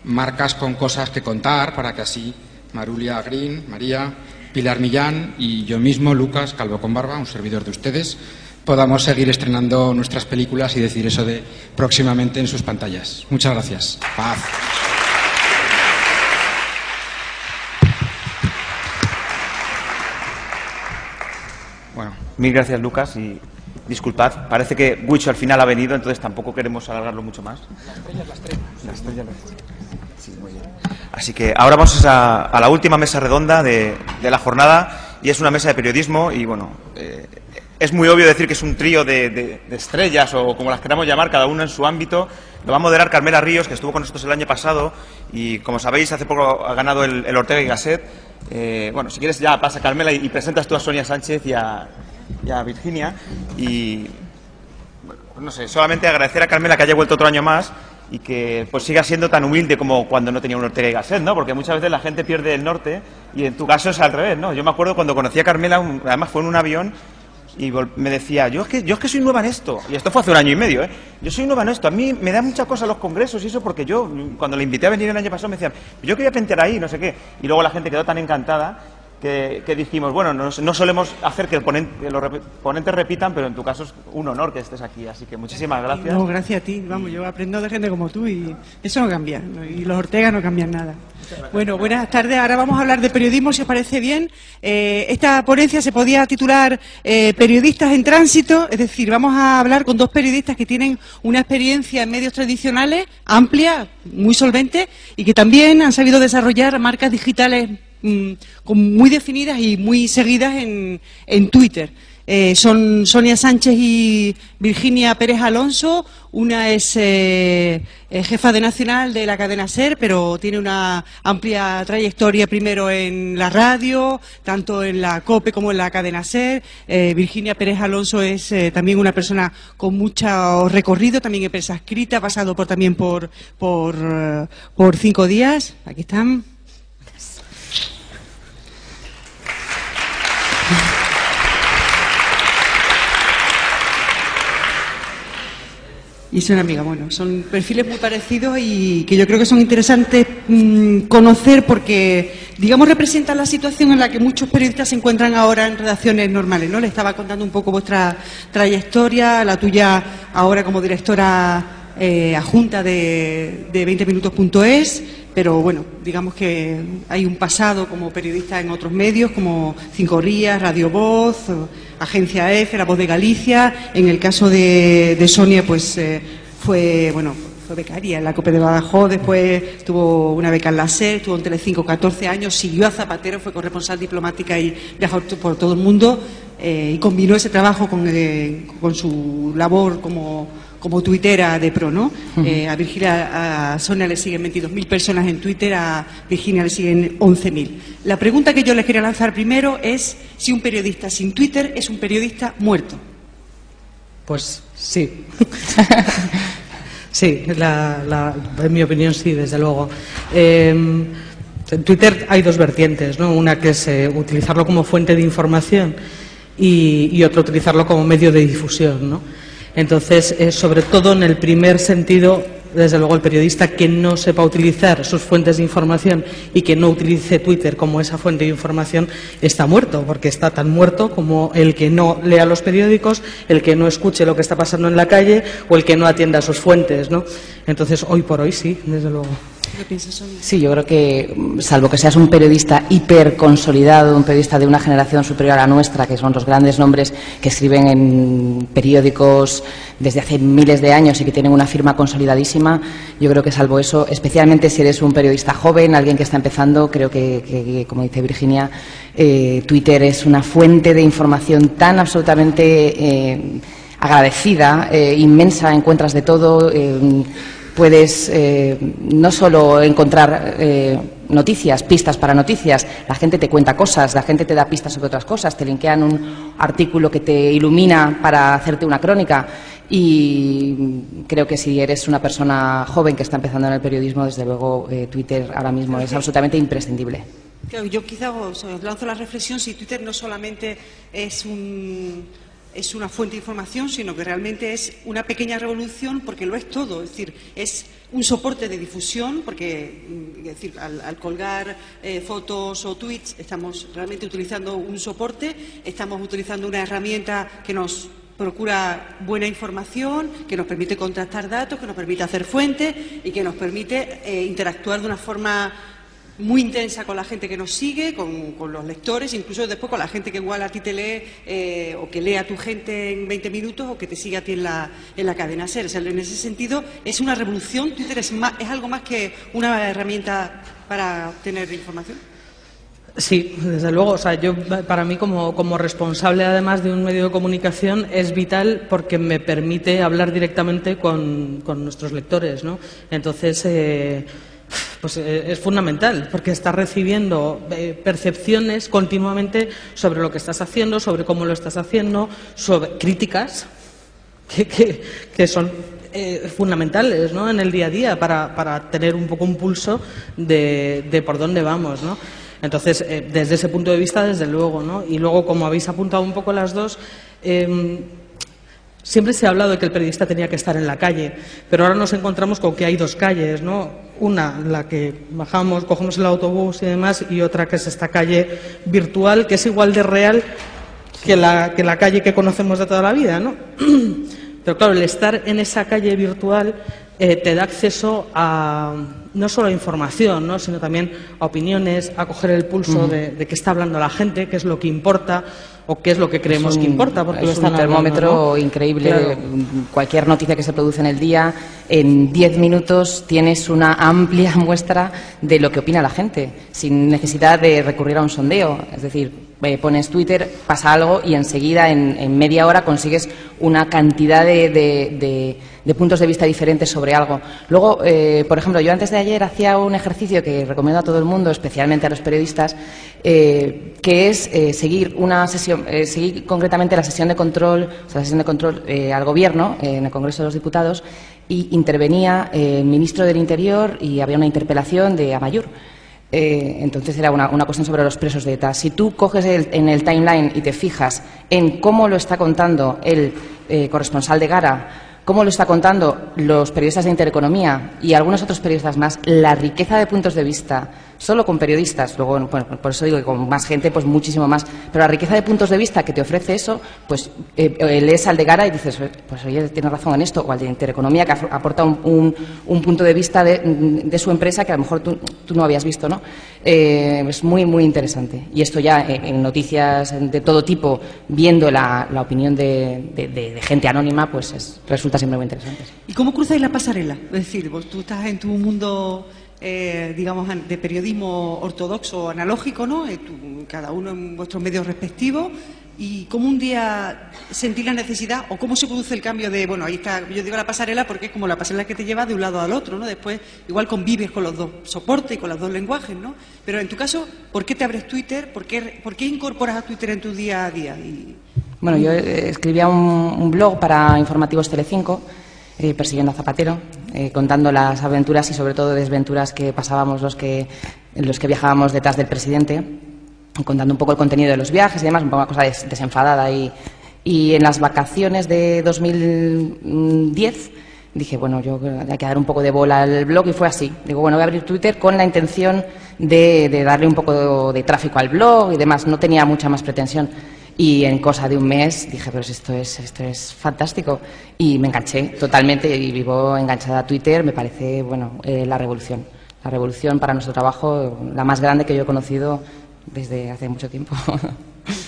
marcas con cosas que contar para que así Marulia Green, María, Pilar Millán y yo mismo, Lucas, calvo con barba, un servidor de ustedes, podamos seguir estrenando nuestras películas y decir eso de próximamente en sus pantallas. Muchas gracias. Paz. Bueno, mil gracias, Lucas, y disculpad, parece que Guicho al final ha venido, entonces tampoco queremos alargarlo mucho más. La estrella. Sí, muy bien. Así que ahora vamos a la última mesa redonda de la jornada, y es una mesa de periodismo, y bueno, es muy obvio decir que es un trío de estrellas, o como las queramos llamar, cada uno en su ámbito. Lo va a moderar Carmela Ríos, que estuvo con nosotros el año pasado, y como sabéis, hace poco ha ganado el Ortega y Gasset. Bueno, si quieres ya pasa, Carmela, y presentas tú a Sonia Sánchez y a Virginia. Y bueno, no sé, solamente agradecer a Carmela que haya vuelto otro año más y que pues siga siendo tan humilde como cuando no tenía un Ortega y Gasset, ¿no? Porque muchas veces la gente pierde el norte, y en tu caso es al revés, ¿no? Yo me acuerdo cuando conocí a Carmela, además fue en un avión, y me decía, yo es que soy nueva en esto, y esto fue hace un año y medio, yo soy nueva en esto, a mí me da mucha cosa los congresos y eso, porque yo, cuando le invité a venir el año pasado, me decían, yo quería pintar ahí, no sé qué, y luego la gente quedó tan encantada que dijimos, bueno, no solemos hacer que los ponentes repitan, pero en tu caso es un honor que estés aquí, así que muchísimas gracias. No, gracias a ti, vamos, yo aprendo de gente como tú y eso no cambia, y los Ortega no cambian nada. Bueno, buenas tardes, ahora vamos a hablar de periodismo, si os parece bien. Esta ponencia se podía titular Periodistas en Tránsito, es decir, vamos a hablar con dos periodistas que tienen una experiencia en medios tradicionales, amplia, muy solvente, y que también han sabido desarrollar marcas digitales muy definidas y muy seguidas en Twitter. Son Sonia Sánchez y Virginia Pérez Alonso. Una es jefa de Nacional de la cadena SER, pero tiene una amplia trayectoria primero en la radio, tanto en la COPE como en la cadena SER. Virginia Pérez Alonso es también una persona con mucho recorrido, también en prensa escrita, pasado también por 5 días. Aquí están. Y son amigas, bueno, son perfiles muy parecidos y que yo creo que son interesantes conocer porque, digamos, representan la situación en la que muchos periodistas se encuentran ahora en redacciones normales, ¿no? Les estaba contando un poco vuestra trayectoria, la tuya ahora como directora adjunta de 20minutos.es, pero bueno, digamos que hay un pasado como periodista en otros medios como Cinco Rías, Radio Voz, Agencia F, La Voz de Galicia. En el caso de Sonia, pues fue becaria en la COPE de Badajoz, después tuvo una beca en la SER, estuvo en Telecinco 14 años, siguió a Zapatero, fue corresponsal diplomática y viajó por todo el mundo y combinó ese trabajo con su labor como tuitera de pro, ¿no? A Sonia le siguen 22.000 personas en Twitter, a Virginia le siguen 11.000. La pregunta que yo les quería lanzar primero es si un periodista sin Twitter es un periodista muerto. Pues sí. Sí, en mi opinión sí, desde luego. En Twitter hay dos vertientes, ¿no? Una que es utilizarlo como fuente de información y otra utilizarlo como medio de difusión, ¿no? Entonces, sobre todo en el primer sentido, desde luego el periodista que no sepa utilizar sus fuentes de información y que no utilice Twitter como esa fuente de información está muerto, porque está tan muerto como el que no lea los periódicos, el que no escuche lo que está pasando en la calle o el que no atienda a sus fuentes, ¿no? Entonces, hoy por hoy sí, desde luego. ¿Qué piensas, Sonia? Sí, yo creo que, salvo que seas un periodista hiper consolidado, un periodista de una generación superior a la nuestra, que son los grandes nombres que escriben en periódicos desde hace miles de años y que tienen una firma consolidadísima, yo creo que salvo eso, especialmente si eres un periodista joven, alguien que está empezando, creo que como dice Virginia, Twitter es una fuente de información tan absolutamente agradecida, inmensa, encuentras de todo. Puedes no solo encontrar noticias, pistas para noticias, la gente te cuenta cosas, la gente te da pistas sobre otras cosas, te linkean un artículo que te ilumina para hacerte una crónica y creo que si eres una persona joven que está empezando en el periodismo, desde luego Twitter ahora mismo es absolutamente imprescindible. Claro, yo quizá os lanzo la reflexión si Twitter no solamente es una fuente de información, sino que realmente es una pequeña revolución, porque lo es todo. Es decir, es un soporte de difusión, porque es decir, al colgar fotos o tweets estamos realmente utilizando un soporte, estamos utilizando una herramienta que nos procura buena información, que nos permite contrastar datos, que nos permite hacer fuentes y que nos permite interactuar de una forma muy intensa con la gente que nos sigue, con los lectores, incluso después con la gente que igual a ti te lee o que lee a tu gente en 20 minutos o que te sigue a ti en la cadena SER. O sea, en ese sentido es una revolución. Twitter es algo más que una herramienta para obtener información. Sí, desde luego. O sea, para mí como responsable además de un medio de comunicación es vital porque me permite hablar directamente con nuestros lectores, ¿no? Entonces, pues es fundamental porque estás recibiendo percepciones continuamente sobre lo que estás haciendo, sobre cómo lo estás haciendo, sobre críticas que son fundamentales, ¿no?, en el día a día para tener un poco un pulso de por dónde vamos, ¿no? Entonces, desde ese punto de vista, desde luego, ¿no? Y luego, como habéis apuntado un poco las dos, siempre se ha hablado de que el periodista tenía que estar en la calle, pero ahora nos encontramos con que hay dos calles, ¿no? Una, la que bajamos, cogemos el autobús y demás, y otra que es esta calle virtual, que es igual de real que la calle que conocemos de toda la vida, ¿no? Pero claro, el estar en esa calle virtual te da acceso a no solo a información, ¿no?, sino también a opiniones, a coger el pulso de qué está hablando la gente, qué es lo que importa o qué es lo que creemos que importa. Porque es un termómetro hablando, ¿no?, increíble. Claro. Cualquier noticia que se produce en el día, en 10 minutos tienes una amplia muestra de lo que opina la gente, sin necesidad de recurrir a un sondeo. Es decir, pones Twitter, pasa algo y enseguida, en media hora, consigues una cantidad de puntos de vista diferentes sobre algo. Luego, por ejemplo, yo antes de ayer hacía un ejercicio que recomiendo a todo el mundo, especialmente a los periodistas, que es seguir una sesión, seguir concretamente la sesión de control, al Gobierno en el Congreso de los Diputados, y intervenía el ministro del Interior y había una interpelación de Amaiur. Entonces era una cuestión sobre los presos de ETA. Si tú coges en el timeline y te fijas en cómo lo está contando el corresponsal de Gara, cómo lo está contando los periodistas de Intereconomía y algunos otros periodistas más, la riqueza de puntos de vista, solo con periodistas, luego, bueno, por eso digo que con más gente, pues muchísimo más, pero la riqueza de puntos de vista que te ofrece eso, pues lees al de Gara y dices, pues oye, tienes razón en esto, o al de Intereconomía, que aporta un punto de vista de su empresa que a lo mejor tú no habías visto, ¿no? Es muy, muy interesante. Y esto ya en noticias de todo tipo, viendo la opinión de gente anónima, pues resulta siempre muy interesante. ¿Y cómo cruzáis la pasarela? Es decir, vos, tú estás en tu mundo, digamos, de periodismo ortodoxo, analógico, ¿no? Cada uno en vuestros medios respectivos. ¿Y cómo un día sentís la necesidad o cómo se produce el cambio de, bueno, ahí está, yo digo la pasarela porque es como la pasarela que te lleva de un lado al otro, ¿no? Después igual convives con los dos soportes y con los dos lenguajes, ¿no? Pero en tu caso, ¿por qué te abres Twitter? ¿Por qué incorporas a Twitter en tu día a día? Bueno, yo escribía un blog para Informativos Telecinco, persiguiendo a Zapatero, contando las aventuras y sobre todo desventuras que pasábamos los que viajábamos detrás del presidente, contando un poco el contenido de los viajes y demás, un poco una cosa desenfadada. Y en las vacaciones de 2010 dije, bueno, yo hay que dar un poco de bola al blog y fue así. Digo, bueno, voy a abrir Twitter con la intención de darle un poco de tráfico al blog y demás. No tenía mucha más pretensión. Y en cosa de un mes dije, pero esto es fantástico. Y me enganché totalmente y vivo enganchada a Twitter. Me parece, bueno, la revolución. La revolución para nuestro trabajo, la más grande que yo he conocido desde hace mucho tiempo.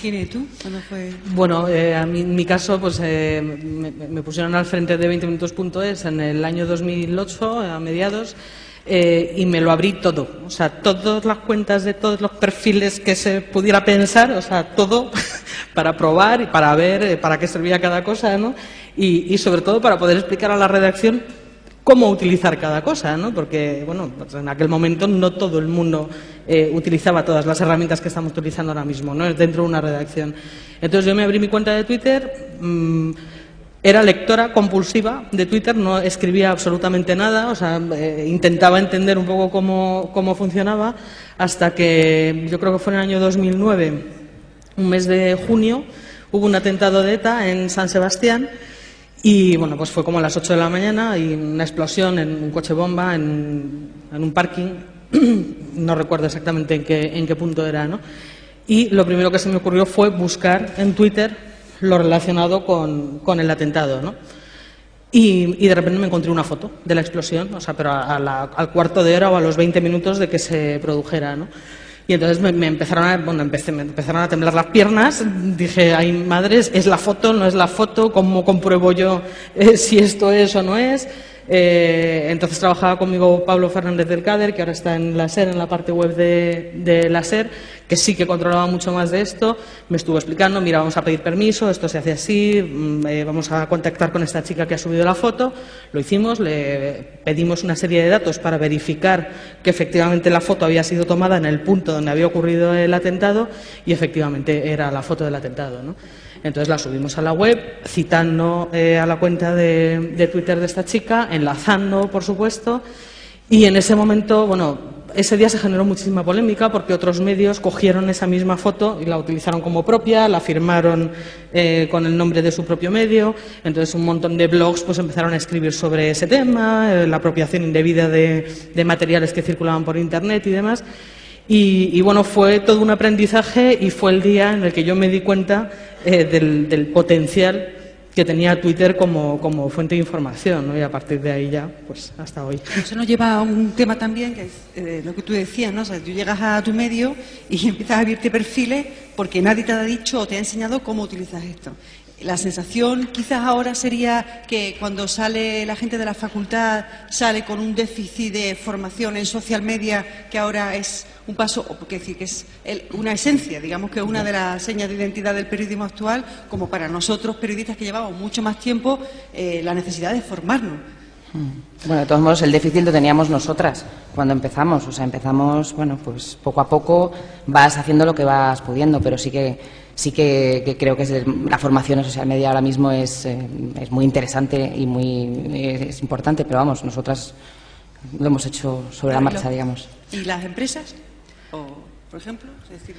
¿Quién eres tú? ¿Cuándo fue? Bueno, a mí, en mi caso, pues me pusieron al frente de 20minutos.es en el año 2008, a mediados, y me lo abrí todo. O sea, todas las cuentas de todos los perfiles que se pudiera pensar, o sea, todo para probar y para ver para qué servía cada cosa, ¿no? Y sobre todo para poder explicar a la redacción cómo utilizar cada cosa, ¿no? Porque, bueno, pues en aquel momento no todo el mundo utilizaba todas las herramientas que estamos utilizando ahora mismo, ¿no? Dentro de una redacción. Entonces yo me abrí mi cuenta de Twitter, era lectora compulsiva de Twitter, no escribía absolutamente nada, o sea, intentaba entender un poco cómo funcionaba, hasta que yo creo que fue en el año 2009, un mes de junio, hubo un atentado de ETA en San Sebastián. Y bueno, pues fue como a las 8 de la mañana y una explosión en un coche bomba en un parking, no recuerdo exactamente en qué punto era, ¿no? Y lo primero que se me ocurrió fue buscar en Twitter lo relacionado con el atentado, ¿no? Y de repente me encontré una foto de la explosión, o sea, pero al cuarto de hora o a los 20 minutos de que se produjera, ¿no? Y entonces me empezaron a temblar las piernas. Dije, ay, madres, ¿es la foto? ¿No es la foto? ¿Cómo compruebo yo si esto es o no es? Entonces trabajaba conmigo Pablo Fernández del Cader, que ahora está en la SER, en la parte web de la SER, que sí que controlaba mucho más de esto. Me estuvo explicando, mira, vamos a pedir permiso, esto se hace así, vamos a contactar con esta chica que ha subido la foto. Lo hicimos, le pedimos una serie de datos para verificar que efectivamente la foto había sido tomada en el punto donde había ocurrido el atentado y efectivamente era la foto del atentado, ¿no? Entonces la subimos a la web, citando a la cuenta de Twitter de esta chica, enlazando, por supuesto, y en ese momento, bueno, ese día se generó muchísima polémica porque otros medios cogieron esa misma foto y la utilizaron como propia, la firmaron con el nombre de su propio medio. Entonces un montón de blogs pues empezaron a escribir sobre ese tema, la apropiación indebida de materiales que circulaban por Internet y demás. Y bueno, fue todo un aprendizaje y fue el día en el que yo me di cuenta del potencial que tenía Twitter como fuente de información, ¿no? Y a partir de ahí ya, pues hasta hoy. Eso nos lleva a un tema también, que es lo que tú decías, ¿no? O sea, tú llegas a tu medio y empiezas a abrirte perfiles porque nadie te ha dicho o te ha enseñado cómo utilizas esto. La sensación quizás ahora sería que cuando sale la gente de la facultad sale con un déficit de formación en social media, que ahora es un paso, porque decir que es una esencia, digamos que es una de las señas de identidad del periodismo actual, como para nosotros periodistas que llevamos mucho más tiempo, la necesidad de formarnos. Bueno, de todos modos, el déficit lo teníamos nosotras cuando empezamos. O sea, empezamos, bueno, pues poco a poco vas haciendo lo que vas pudiendo, pero sí que creo que la formación en social media ahora mismo es muy interesante y es importante, pero vamos, nosotras lo hemos hecho sobre la marcha, digamos. ¿Y las empresas? Por ejemplo, es decir...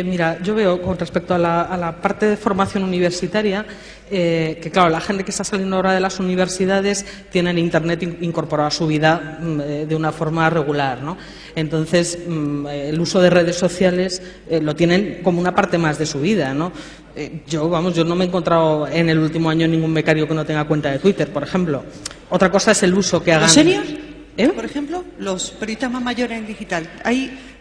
Mira, yo veo con respecto a la parte de formación universitaria que, claro, la gente que está saliendo ahora de las universidades tiene el Internet incorporado a su vida de una forma regular, ¿no? Entonces, el uso de redes sociales lo tienen como una parte más de su vida, ¿no? Yo no me he encontrado en el último año ningún becario que no tenga cuenta de Twitter, por ejemplo. Otra cosa es el uso que hagan. ¿Los seniors? Por ejemplo, los periodistas más mayores en digital.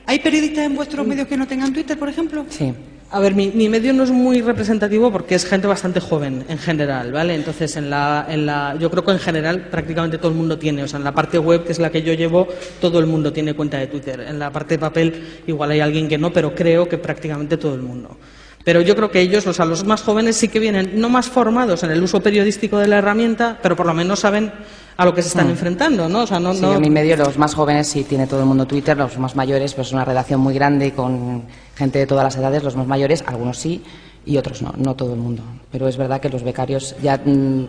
¿Hay periodistas en vuestros medios que no tengan Twitter, por ejemplo? Sí. A ver, mi medio no es muy representativo porque es gente bastante joven en general, ¿vale? Entonces, yo creo que en general prácticamente todo el mundo tiene. O sea, en la parte web, que es la que yo llevo, todo el mundo tiene cuenta de Twitter. En la parte de papel igual hay alguien que no, pero creo que prácticamente todo el mundo. Pero yo creo que ellos, o sea, los más jóvenes sí que vienen no más formados en el uso periodístico de la herramienta, pero por lo menos saben a lo que se están enfrentando, ¿no? O sea, sí, en mi medio los más jóvenes sí tiene todo el mundo Twitter, los más mayores pues es una redacción muy grande con gente de todas las edades, los más mayores, algunos sí y otros no todo el mundo. Pero es verdad que los becarios ya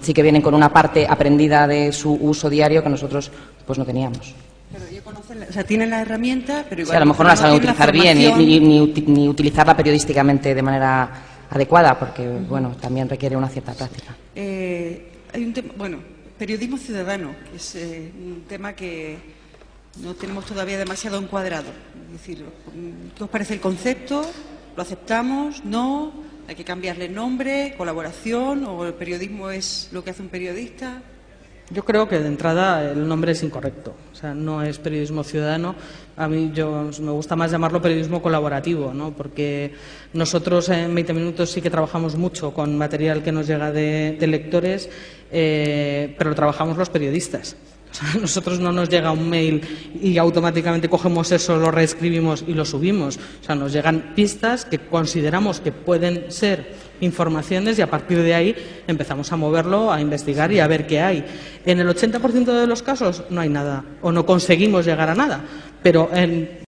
sí que vienen con una parte aprendida de su uso diario que nosotros pues no teníamos. Pero ellos conocen, o sea, tienen la herramienta, pero igual sí, a lo mejor no la saben utilizar bien ni utilizarla periodísticamente de manera adecuada, porque bueno, también requiere una cierta práctica. Hay un tema, periodismo ciudadano, que es un tema que no tenemos todavía demasiado encuadrado. Es decir, ¿qué os parece el concepto? ¿Lo aceptamos? ¿No? ¿Hay que cambiarle el nombre? ¿Colaboración? ¿O el periodismo es lo que hace un periodista? Yo creo que de entrada el nombre es incorrecto, o sea, no es periodismo ciudadano. A mí me gusta más llamarlo periodismo colaborativo, ¿no? Porque nosotros en 20 minutos sí que trabajamos mucho con material que nos llega de lectores, pero lo trabajamos los periodistas. O sea, a nosotros no nos llega un mail y automáticamente cogemos eso, lo reescribimos y lo subimos. O sea, nos llegan pistas que consideramos que pueden ser informaciones y a partir de ahí empezamos a moverlo, a investigar y a ver qué hay. En el 80% de los casos no hay nada o no conseguimos llegar a nada, pero en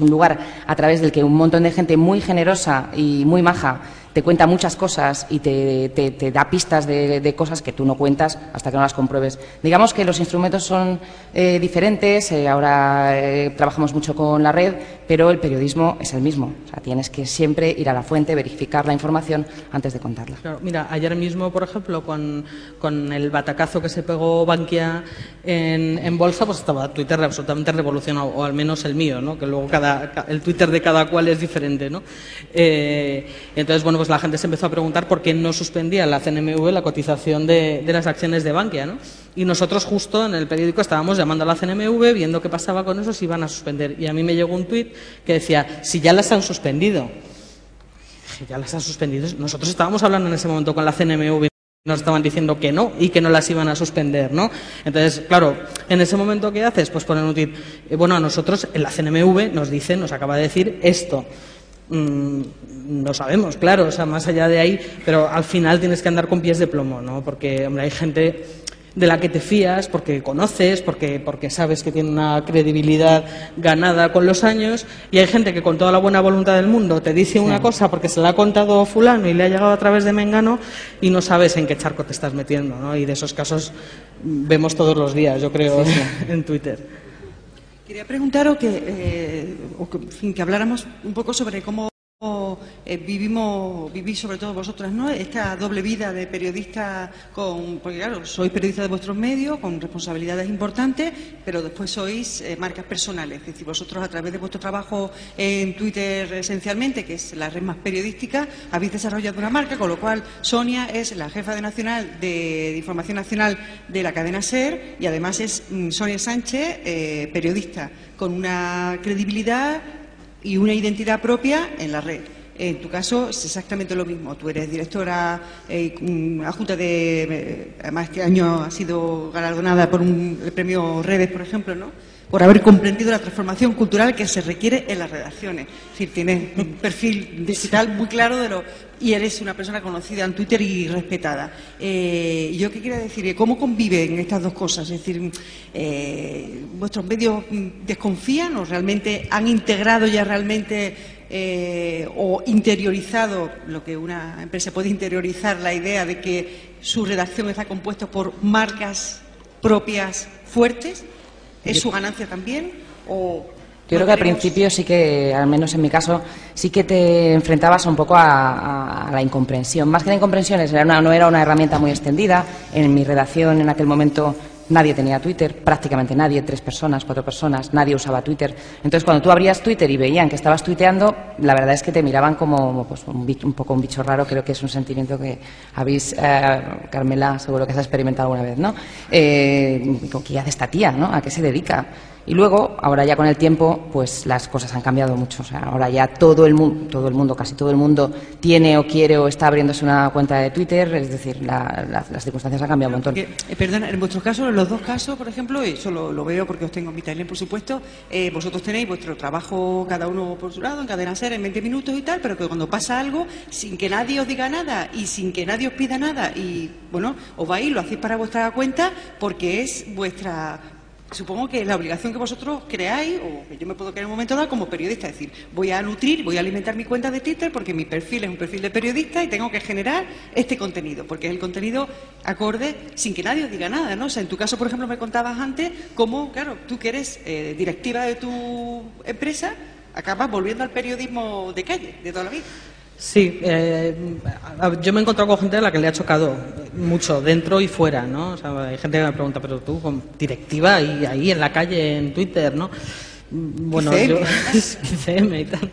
un lugar a través del que un montón de gente muy generosa y muy maja te cuenta muchas cosas y te da pistas de cosas que tú no cuentas hasta que no las compruebes. Digamos que los instrumentos son diferentes, ahora trabajamos mucho con la red, pero el periodismo es el mismo. O sea, tienes que siempre ir a la fuente, verificar la información antes de contarla. Claro, mira, ayer mismo, por ejemplo, con el batacazo que se pegó Bankia en bolsa, pues estaba Twitter absolutamente revolucionado, o al menos el mío, ¿no? Que luego el Twitter de cada cual es diferente, ¿no? Entonces, bueno, pues la gente se empezó a preguntar por qué no suspendía la CNMV la cotización de las acciones de Bankia, ¿no? Y nosotros justo en el periódico estábamos llamando a la CNMV, viendo qué pasaba con eso, si iban a suspender. Y a mí me llegó un tuit que decía, si ya las han suspendido. Dije, ya las han suspendido. Nosotros estábamos hablando en ese momento con la CNMV. Nos estaban diciendo que no y que no las iban a suspender, ¿no? Entonces, claro, en ese momento, ¿qué haces? Pues poner un tuit. Bueno, a nosotros en la CNMV nos acaba de decir esto. No sabemos, claro, o sea, más allá de ahí, pero al final tienes que andar con pies de plomo, ¿no? Porque, hombre, hay gente de la que te fías, porque conoces, porque sabes que tiene una credibilidad ganada con los años, y hay gente que con toda la buena voluntad del mundo te dice una cosa porque se la ha contado fulano y le ha llegado a través de Mengano y no sabes en qué charco te estás metiendo, ¿no? Y de esos casos vemos todos los días, yo creo, en Twitter. Quería preguntaros que habláramos un poco sobre cómo vivís sobre todo vosotras, ¿no? Esta doble vida de periodista porque claro, sois periodistas de vuestros medios, con responsabilidades importantes, pero después sois marcas personales. Es decir, vosotros a través de vuestro trabajo en Twitter esencialmente, que es la red más periodística, habéis desarrollado una marca, con lo cual Sonia es la jefa de Información Nacional de la cadena SER y además es Sonia Sánchez, periodista con una credibilidad y una identidad propia en la red. En tu caso es exactamente lo mismo. Tú eres directora adjunta además este año ha sido galardonada por el premio Redes, por ejemplo, ¿no? Por haber comprendido la transformación cultural que se requiere en las redacciones. Es decir, tienes un perfil digital muy claro y eres una persona conocida en Twitter y respetada. Yo qué quiero decir, ¿cómo conviven estas dos cosas? Es decir, ¿vuestros medios desconfían o realmente han integrado ya realmente o interiorizado lo que una empresa puede interiorizar, la idea de que su redacción está compuesta por marcas propias fuertes? ¿Es su ganancia también? Yo creo que al principio sí que, al menos en mi caso, sí que te enfrentabas un poco a la incomprensión. Más que la incomprensión, no era una herramienta muy extendida. En mi redacción en aquel momento nadie tenía Twitter, prácticamente nadie, 3 personas, 4 personas, nadie usaba Twitter. Entonces, cuando tú abrías Twitter y veían que estabas tuiteando, la verdad es que te miraban como pues, un poco un bicho raro. Creo que es un sentimiento que habéis, Carmela, seguro que has experimentado alguna vez, ¿no? ¿Qué hace esta tía, no? ¿A qué se dedica? Y luego, ahora ya con el tiempo, pues las cosas han cambiado mucho. O sea, ahora ya casi todo el mundo tiene o quiere o está abriéndose una cuenta de Twitter. Es decir, las circunstancias han cambiado un montón. Perdona, en vuestros casos, en los dos casos, por ejemplo, y eso lo veo porque os tengo en mi timeline, por supuesto, vosotros tenéis vuestro trabajo cada uno por su lado, en Cadena SER, en 20 minutos y tal, pero que cuando pasa algo, sin que nadie os diga nada y sin que nadie os pida nada, y bueno, os vais, lo hacéis para vuestra cuenta porque es vuestra... Supongo que la obligación que vosotros creáis, o que yo me puedo crear en un momento dado como periodista, es decir, voy a alimentar mi cuenta de Twitter porque mi perfil es un perfil de periodista y tengo que generar este contenido, porque es el contenido acorde sin que nadie os diga nada, ¿no? O sea, en tu caso, por ejemplo, me contabas antes cómo, claro, tú que eres directiva de tu empresa, acabas volviendo al periodismo de calle, de toda la vida. Sí, yo me he encontrado con gente a la que le ha chocado mucho, dentro y fuera, ¿no? O sea, hay gente que me pregunta, pero tú, con directiva y ahí en la calle, en Twitter, ¿no? Bueno, yo... CM y tal.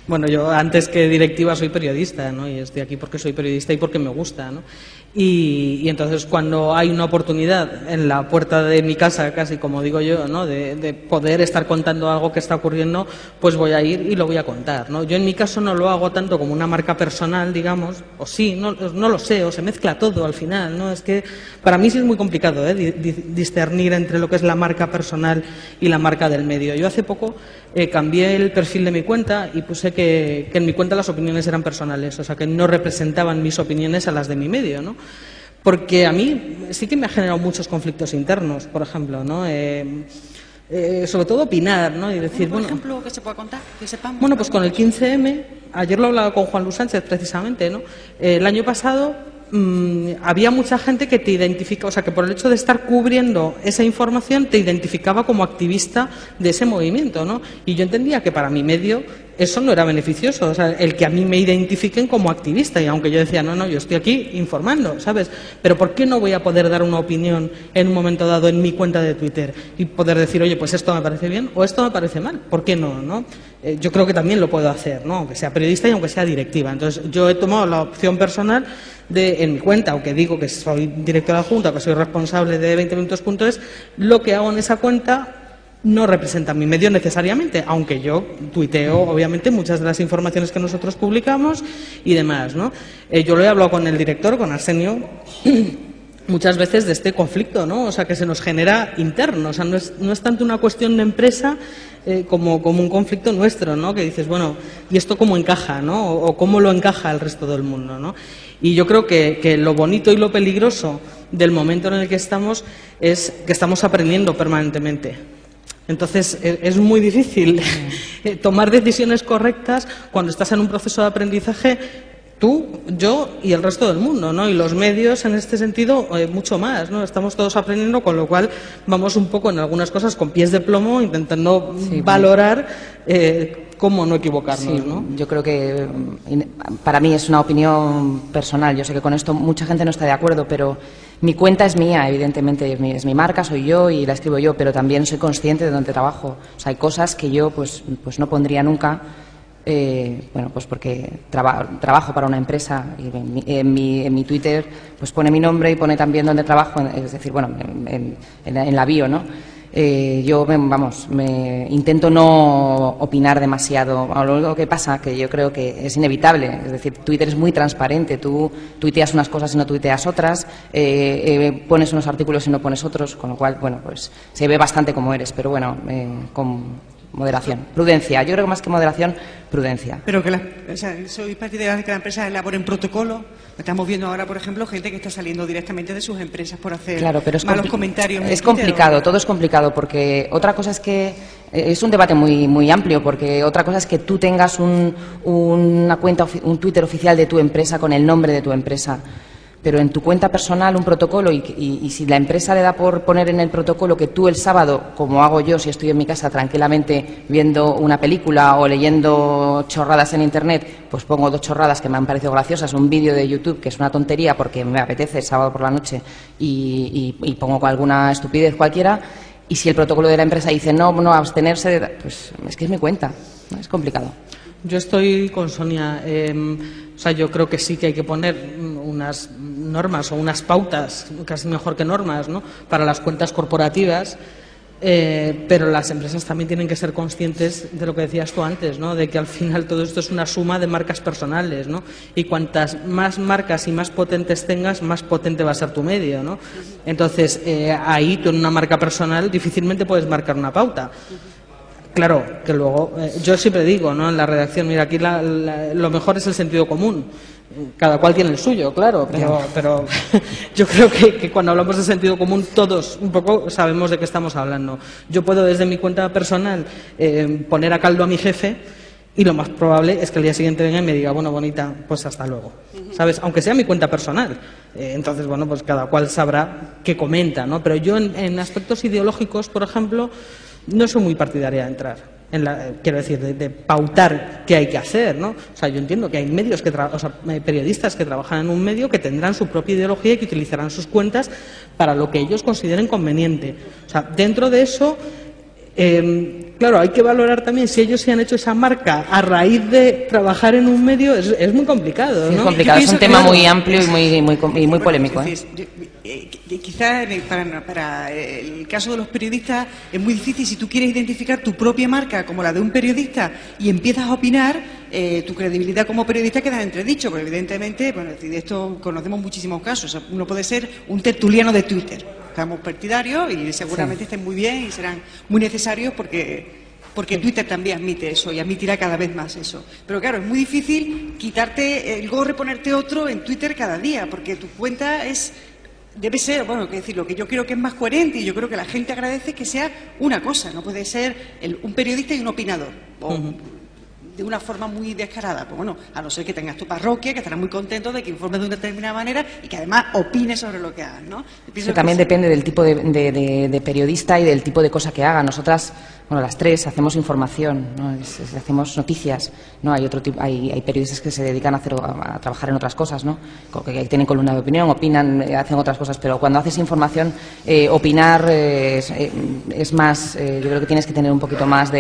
Bueno, yo antes que directiva soy periodista, ¿no? Y estoy aquí porque soy periodista y porque me gusta, ¿no? Y entonces cuando hay una oportunidad en la puerta de mi casa, casi como digo yo, ¿no? De poder estar contando algo que está ocurriendo, pues voy a ir y lo voy a contar, ¿no? Yo en mi caso no lo hago tanto como una marca personal, digamos, o sí, no lo sé, o se mezcla todo al final, ¿no? Es que para mí sí es muy complicado, discernir entre lo que es la marca personal y la marca del medio. Yo hace poco cambié el perfil de mi cuenta y puse que en mi cuenta las opiniones eran personales, o sea, que no representaban mis opiniones a las de mi medio, ¿no? Porque a mí sí que me ha generado muchos conflictos internos, por ejemplo, ¿no? sobre todo opinar, ¿no? Y decir, por ejemplo, que se pueda contar, que sepamos. Bueno, pues con el 15M, ayer lo hablaba con Juan Luis Sánchez precisamente, ¿no? El año pasado había mucha gente que te identifica, o sea, que por el hecho de estar cubriendo esa información te identificaba como activista de ese movimiento, ¿no? Y yo entendía que para mi medio eso no era beneficioso, o sea, el que a mí me identifiquen como activista, y aunque yo decía, no, yo estoy aquí informando, ¿sabes? Pero ¿por qué no voy a poder dar una opinión en un momento dado en mi cuenta de Twitter y poder decir, oye, pues esto me parece bien o esto me parece mal? ¿Por qué no, no? Yo creo que también lo puedo hacer, ¿no? Aunque sea periodista y aunque sea directiva. Entonces, yo he tomado la opción personal de, en mi cuenta, aunque digo que soy directora adjunta, que soy responsable de 20minutos.es, lo que hago en esa cuenta no representa mi medio necesariamente, aunque yo tuiteo, obviamente, muchas de las informaciones que nosotros publicamos y demás, ¿no? Yo lo he hablado con el director, con Arsenio, muchas veces de este conflicto, ¿no? O sea, que se nos genera interno, o sea, no es tanto una cuestión de empresa como un conflicto nuestro, ¿no? Que dices, bueno, ¿y esto cómo encaja, no? O cómo lo encaja el resto del mundo, ¿no? Y yo creo que lo bonito y lo peligroso del momento en el que estamos es que estamos aprendiendo permanentemente. Entonces, es muy difícil tomar decisiones correctas cuando estás en un proceso de aprendizaje, tú, yo y el resto del mundo, ¿no? Y los medios, en este sentido, mucho más, ¿no? Estamos todos aprendiendo, con lo cual vamos un poco en algunas cosas con pies de plomo, intentando valorar cómo no equivocarnos, sí, ¿no? Yo creo que para mí es una opinión personal. Yo sé que con esto mucha gente no está de acuerdo, pero mi cuenta es mía, evidentemente, es mi marca, soy yo y la escribo yo, pero también soy consciente de dónde trabajo. O sea, hay cosas que yo pues no pondría nunca, bueno, pues porque trabajo para una empresa y en mi Twitter pues pone mi nombre y pone también dónde trabajo, es decir, bueno, en la bio, ¿no? Yo, me intento no opinar demasiado. Lo único que pasa, que yo creo que es inevitable, es decir, Twitter es muy transparente. Tú tuiteas unas cosas y no tuiteas otras, pones unos artículos y no pones otros, con lo cual, bueno, pues se ve bastante como eres, pero bueno, con moderación, prudencia. Yo creo que más que moderación, prudencia. Pero que soy partidaria de que la empresa elabore un protocolo. Estamos viendo ahora, por ejemplo, gente que está saliendo directamente de sus empresas por hacer malos comentarios. Es complicado, todo es complicado, porque otra cosa es que es un debate muy, muy amplio, porque otra cosa es que tú tengas una cuenta, un Twitter oficial de tu empresa con el nombre de tu empresa. Pero en tu cuenta personal un protocolo y si la empresa le da por poner en el protocolo que tú el sábado, como hago yo si estoy en mi casa tranquilamente viendo una película o leyendo chorradas en Internet, pues pongo 2 chorradas que me han parecido graciosas, un vídeo de YouTube que es una tontería porque me apetece el sábado por la noche y pongo alguna estupidez cualquiera, y si el protocolo de la empresa dice no, abstenerse, pues es que es mi cuenta, ¿no? Es complicado. Yo estoy con Sonia. O sea, yo creo que sí que hay que poner unas normas o unas pautas, casi mejor que normas, ¿no?, para las cuentas corporativas, pero las empresas también tienen que ser conscientes de lo que decías tú antes, ¿no?, de que al final todo esto es una suma de marcas personales, ¿no?, y cuantas más marcas y más potentes tengas, más potente va a ser tu medio, ¿no? Entonces, ahí tú en una marca personal difícilmente puedes marcar una pauta. Claro, que luego, yo siempre digo, ¿no?, en la redacción, mira, aquí lo mejor es el sentido común. Cada cual tiene el suyo, claro, pero yo creo que cuando hablamos de sentido común todos un poco sabemos de qué estamos hablando. Yo puedo desde mi cuenta personal poner a caldo a mi jefe y lo más probable es que el día siguiente venga y me diga, bueno, bonita, pues hasta luego, ¿sabes? Aunque sea mi cuenta personal. Entonces, bueno, pues cada cual sabrá qué comenta, ¿no? Pero yo en aspectos ideológicos, por ejemplo, no soy muy partidaria de entrar, quiero decir, de pautar qué hay que hacer, ¿no? O sea, yo entiendo que hay medios periodistas que trabajan en un medio que tendrán su propia ideología y que utilizarán sus cuentas para lo que ellos consideren conveniente. O sea, dentro de eso, claro, hay que valorar también si ellos se han hecho esa marca a raíz de trabajar en un medio, es muy complicado, ¿no? Sí, es complicado, es un tema muy amplio y muy polémico. Quizás para el caso de los periodistas es muy difícil. Si tú quieres identificar tu propia marca como la de un periodista y empiezas a opinar, tu credibilidad como periodista queda en entredicho, porque evidentemente, bueno, de esto conocemos muchísimos casos. O sea, uno puede ser un tertuliano de Twitter. Estamos partidarios y seguramente estén muy bien y serán muy necesarios porque Twitter también admite eso y admitirá cada vez más eso. Pero claro, es muy difícil quitarte el gorro y ponerte otro en Twitter cada día, porque tu cuenta es debe ser, bueno, que decir, lo que yo creo que es más coherente y yo creo que la gente agradece que sea una cosa, no puede ser un periodista y un opinador, o de una forma muy descarada. Pues bueno, a no ser que tengas tu parroquia, que estarás muy contento de que informes de una determinada manera y que además opines sobre lo que hagas, ¿no? Sí, también depende del tipo de periodista y del tipo de cosa que haga. Nosotras, bueno, las tres hacemos información, ¿no? Hacemos noticias, ¿no? Hay otro tipo, hay periodistas que se dedican a trabajar en otras cosas, ¿no? Que tienen columna de opinión, opinan, hacen otras cosas, pero cuando haces información, opinar es más, yo creo que tienes que tener un poquito más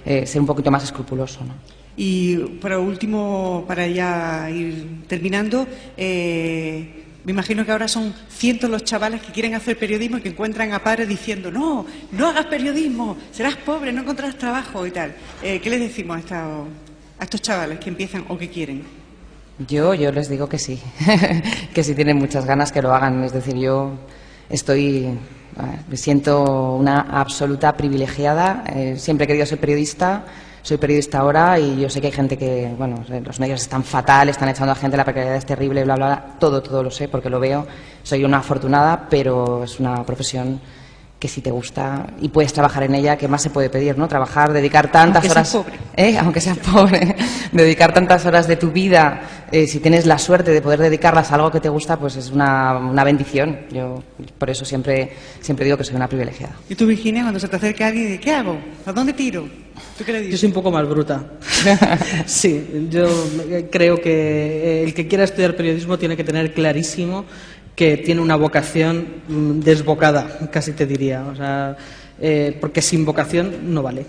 ser un poquito más escrupuloso, ¿no? Y por último, para ya ir terminando, me imagino que ahora son cientos los chavales que quieren hacer periodismo y que encuentran a padres diciendo no hagas periodismo, serás pobre, no encontrarás trabajo y tal. ¿Qué les decimos a estos chavales que empiezan o que quieren? Yo les digo que sí, que si tienen muchas ganas que lo hagan. Es decir, yo me siento una absoluta privilegiada. Siempre he querido ser periodista, soy periodista ahora y yo sé que hay gente que, bueno, los medios están fatal, están echando a gente, la precariedad es terrible, bla, bla, bla. Todo lo sé porque lo veo. Soy una afortunada, pero es una profesión que si te gusta y puedes trabajar en ella, ¿qué más se puede pedir, no? Trabajar, dedicar tantas horas... Aunque seas pobre. Dedicar tantas horas de tu vida, si tienes la suerte de poder dedicarlas a algo que te gusta, pues es una bendición. Yo por eso siempre digo que soy una privilegiada. ¿Y tú, Virginia, cuando se te acerca alguien, ¿qué hago? ¿A dónde tiro? ¿Tú qué le dices? Yo soy un poco más bruta. Sí, yo creo que el que quiera estudiar periodismo tiene que tener clarísimo que tiene una vocación desbocada, casi te diría. O sea, porque sin vocación no vale.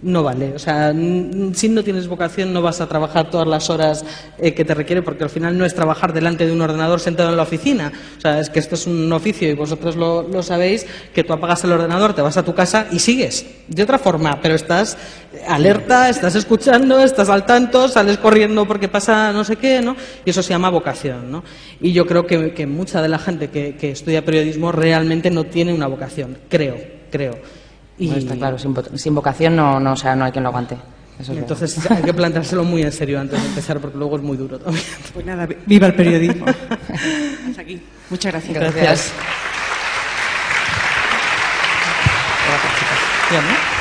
No vale. O sea, si no tienes vocación no vas a trabajar todas las horas que te requiere, porque al final no es trabajar delante de un ordenador sentado en la oficina. O sea, es que esto es un oficio y vosotros lo sabéis, que tú apagas el ordenador, te vas a tu casa y sigues. De otra forma, pero estás alerta, estás escuchando, estás al tanto, sales corriendo porque pasa no sé qué, ¿no? Y eso se llama vocación, ¿no? Y yo creo que mucha de la gente que estudia periodismo realmente no tiene una vocación. Creo. Y no, está claro, sin vocación no hay quien lo aguante. Eso es entonces hay que plantárselo muy en serio antes de empezar, porque luego es muy duro también. Pues nada, viva el periodismo. Hasta aquí. Muchas gracias. Gracias. Gracias, chicas. ¿Ya, no?